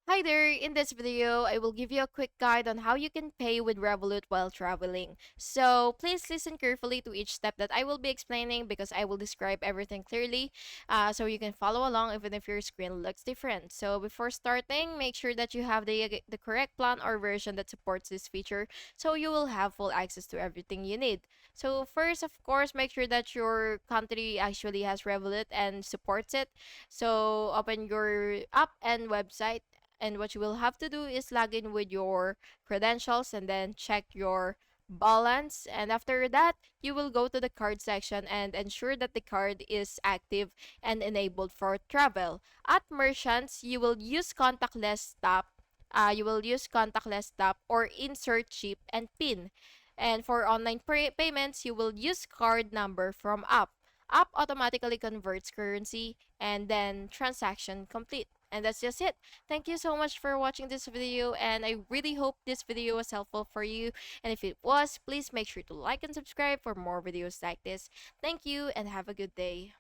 Hi there! In this video, I will give you a quick guide on how you can pay with Revolut while traveling. So please listen carefully to each step that I will be explaining because I will describe everything clearly so you can follow along even if your screen looks different. So before starting, make sure that you have the correct plan or version that supports this feature so you will have full access to everything you need. So first, of course, make sure that your country actually has Revolut and supports it. So open your app and website, and what you will have to do is log in with your credentials and then check your balance. And after that, you will go to the card section and ensure that the card is active and enabled for travel. At merchants, you will use contactless tap or insert chip and pin. And for online payments, you will use card number from app. App automatically converts currency and then transaction complete. And that's just it. Thank you so much for watching this video, and I really hope this video was helpful for you. And if it was, please make sure to like and subscribe for more videos like this. Thank you and have a good day.